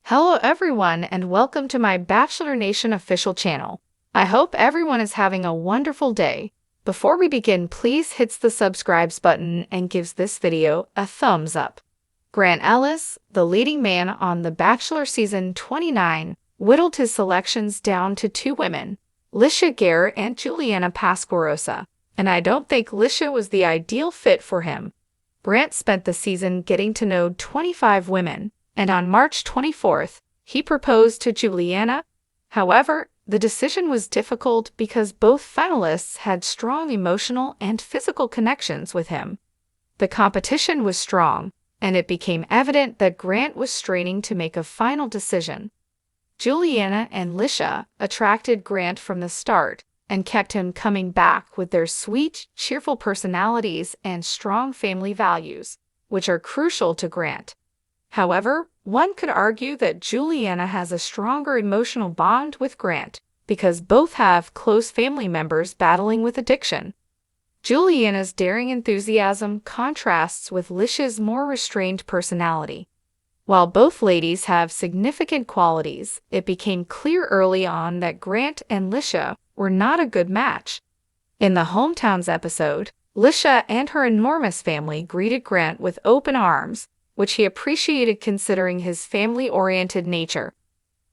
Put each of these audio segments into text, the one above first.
Hello everyone and welcome to my Bachelor Nation official channel. I hope everyone is having a wonderful day. Before we begin, please hit the subscribe button and gives this video a thumbs up. Grant Ellis, the leading man on The Bachelor season 29, whittled his selections down to two women, Litia Garr and Juliana Pasquarosa, and I don't think Litia was the ideal fit for him. Grant spent the season getting to know 25 women, and on March 24th, he proposed to Juliana. However, the decision was difficult because both finalists had strong emotional and physical connections with him. The competition was strong, and it became evident that Grant was straining to make a final decision. Juliana and Litia attracted Grant from the start and kept him coming back with their sweet, cheerful personalities and strong family values, which are crucial to Grant. However, one could argue that Juliana has a stronger emotional bond with Grant because both have close family members battling with addiction. Juliana's daring enthusiasm contrasts with Litia's more restrained personality. While both ladies have significant qualities, it became clear early on that Grant and Litia were not a good match. In the Hometowns episode, Litia and her enormous family greeted Grant with open arms, which he appreciated considering his family-oriented nature.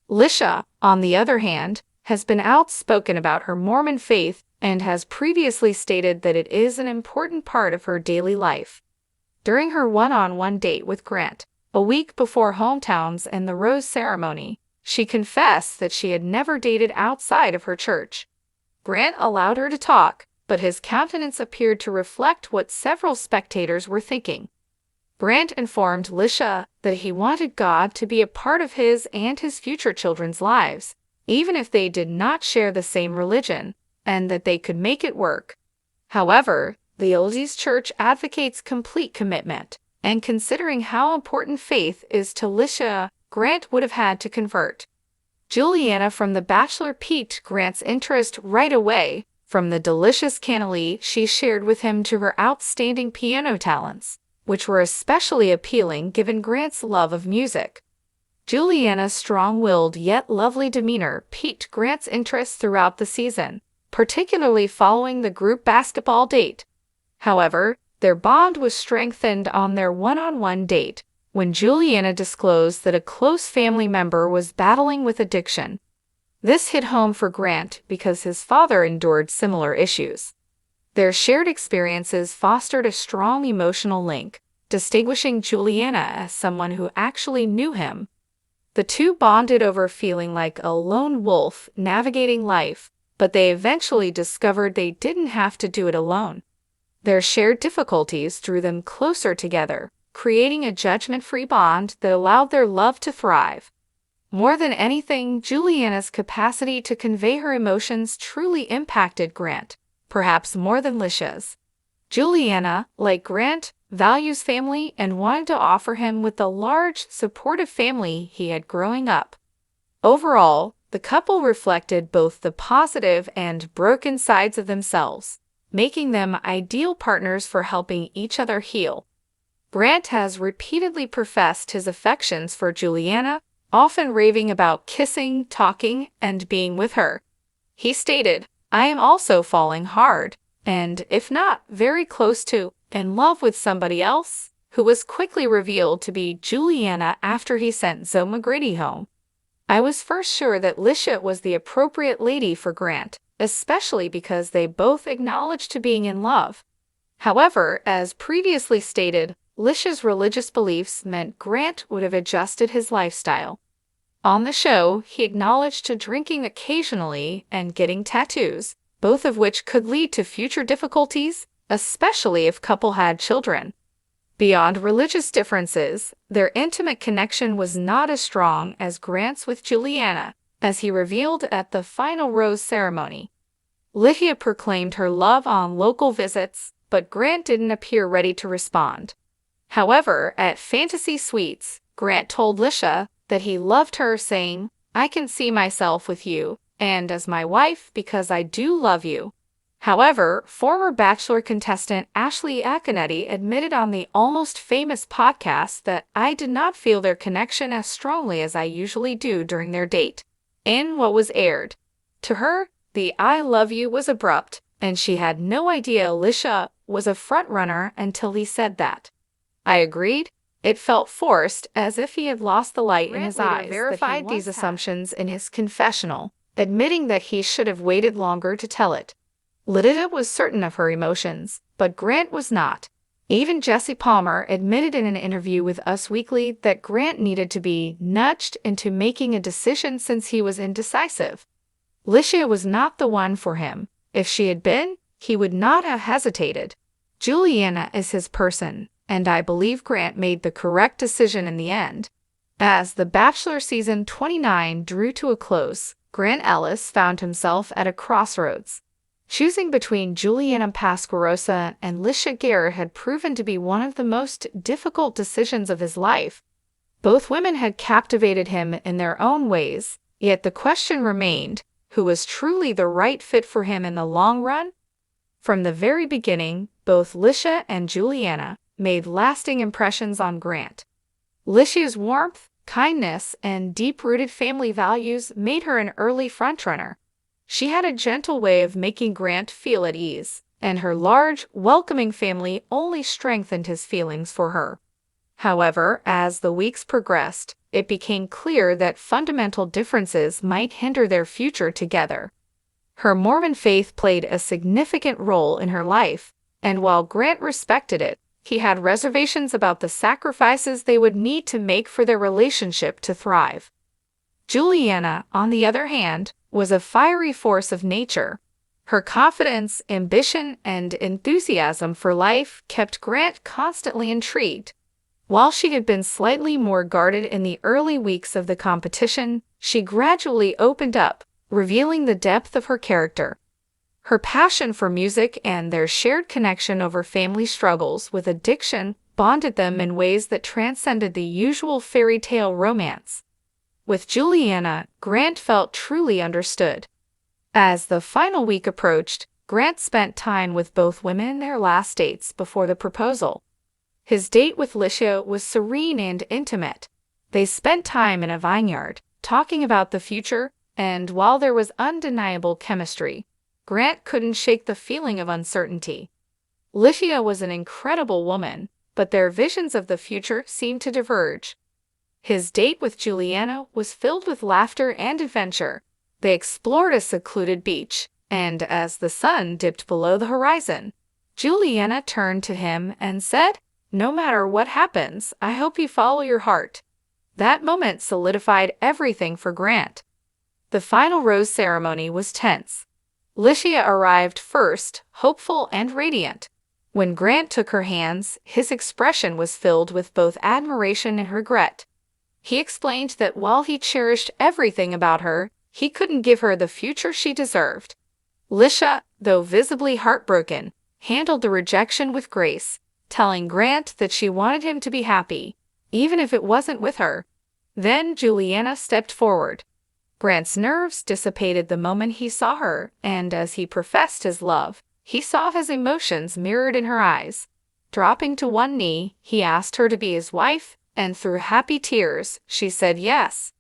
Litia, on the other hand, has been outspoken about her Mormon faith and has previously stated that it is an important part of her daily life. During her one-on-one date with Grant, a week before Hometowns and the rose ceremony, she confessed that she had never dated outside of her church. Grant allowed her to talk, but his countenance appeared to reflect what several spectators were thinking. Grant informed Litia that he wanted God to be a part of his and his future children's lives, even if they did not share the same religion, and that they could make it work. However, the Ellis Church advocates complete commitment, and considering how important faith is to Litia, Grant would have had to convert. Juliana from The Bachelor piqued Grant's interest right away, from the delicious cannoli she shared with him to her outstanding piano talents, which were especially appealing given Grant's love of music. Juliana's strong-willed yet lovely demeanor piqued Grant's interest throughout the season, particularly following the group basketball date. However, their bond was strengthened on their one-on-one date, when Juliana disclosed that a close family member was battling with addiction. This hit home for Grant because his father endured similar issues. Their shared experiences fostered a strong emotional link, distinguishing Juliana as someone who actually knew him. The two bonded over feeling like a lone wolf navigating life, but they eventually discovered they didn't have to do it alone. Their shared difficulties drew them closer together, creating a judgment-free bond that allowed their love to thrive. More than anything, Juliana's capacity to convey her emotions truly impacted Grant, perhaps more than Litia's. Juliana, like Grant, values family and wanted to offer him with the large, supportive family he had growing up. Overall, the couple reflected both the positive and broken sides of themselves, making them ideal partners for helping each other heal. Grant has repeatedly professed his affections for Juliana, often raving about kissing, talking, and being with her. He stated, "I am also falling hard, and, if not, very close to, in love with somebody else," who was quickly revealed to be Juliana after he sent Zoe McGrady home. "I was first sure that Litia was the appropriate lady for Grant, especially because they both acknowledged to being in love." However, as previously stated, Litia's religious beliefs meant Grant would have adjusted his lifestyle. On the show, he acknowledged to drinking occasionally and getting tattoos, both of which could lead to future difficulties, especially if couple had children. Beyond religious differences, their intimate connection was not as strong as Grant's with Juliana, as he revealed at the final rose ceremony. Litia proclaimed her love on local visits, but Grant didn't appear ready to respond. However, at Fantasy Suites, Grant told Litia that he loved her, saying, "I can see myself with you, and as my wife because I do love you." However, former Bachelor contestant Ashley Akinetti admitted on the Almost Famous podcast that I did not feel their connection as strongly as I usually do during their date. In what was aired, to her, the I love you was abrupt, and she had no idea Litia was a frontrunner until he said that. I agreed. It felt forced, as if he had lost the light in his eyes. Verified these assumptions in his confessional, admitting that he should have waited longer to tell it. Litia was certain of her emotions, but Grant was not. Even Jesse Palmer admitted in an interview with Us Weekly that Grant needed to be nudged into making a decision since he was indecisive. Litia was not the one for him. If she had been, he would not have hesitated. Juliana is his person, and I believe Grant made the correct decision in the end. As The Bachelor Season 29 drew to a close, Grant Ellis found himself at a crossroads. Choosing between Juliana Pasquarosa and Litia Garr had proven to be one of the most difficult decisions of his life. Both women had captivated him in their own ways, yet the question remained, who was truly the right fit for him in the long run? From the very beginning, both Litia and Juliana made lasting impressions on Grant. Litia's warmth, kindness, and deep-rooted family values made her an early frontrunner. She had a gentle way of making Grant feel at ease, and her large, welcoming family only strengthened his feelings for her. However, as the weeks progressed, it became clear that fundamental differences might hinder their future together. Her Mormon faith played a significant role in her life, and while Grant respected it, he had reservations about the sacrifices they would need to make for their relationship to thrive. Juliana, on the other hand, was a fiery force of nature. Her confidence, ambition, and enthusiasm for life kept Grant constantly intrigued. While she had been slightly more guarded in the early weeks of the competition, she gradually opened up, revealing the depth of her character. Her passion for music and their shared connection over family struggles with addiction bonded them in ways that transcended the usual fairy tale romance. With Juliana, Grant felt truly understood. As the final week approached, Grant spent time with both women in their last dates before the proposal. His date with Litia was serene and intimate. They spent time in a vineyard, talking about the future, and while there was undeniable chemistry, Grant couldn't shake the feeling of uncertainty. Litia was an incredible woman, but their visions of the future seemed to diverge. His date with Juliana was filled with laughter and adventure. They explored a secluded beach, and as the sun dipped below the horizon, Juliana turned to him and said, "No matter what happens, I hope you follow your heart." That moment solidified everything for Grant. The final rose ceremony was tense. Litia arrived first, hopeful and radiant. When Grant took her hands, his expression was filled with both admiration and regret. He explained that while he cherished everything about her, he couldn't give her the future she deserved. Litia, though visibly heartbroken, handled the rejection with grace, telling Grant that she wanted him to be happy, even if it wasn't with her. Then Juliana stepped forward. Grant's nerves dissipated the moment he saw her, and as he professed his love, he saw his emotions mirrored in her eyes. Dropping to one knee, he asked her to be his wife, and through happy tears, she said yes.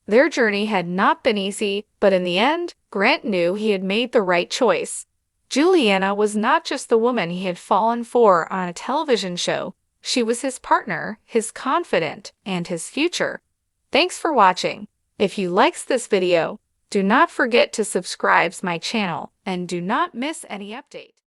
Their journey had not been easy, but in the end, Grant knew he had made the right choice. Juliana was not just the woman he had fallen for on a television show. She was his partner, his confidant, and his future. Thanks for watching. If you liked this video, do not forget to subscribe to my channel and do not miss any updates.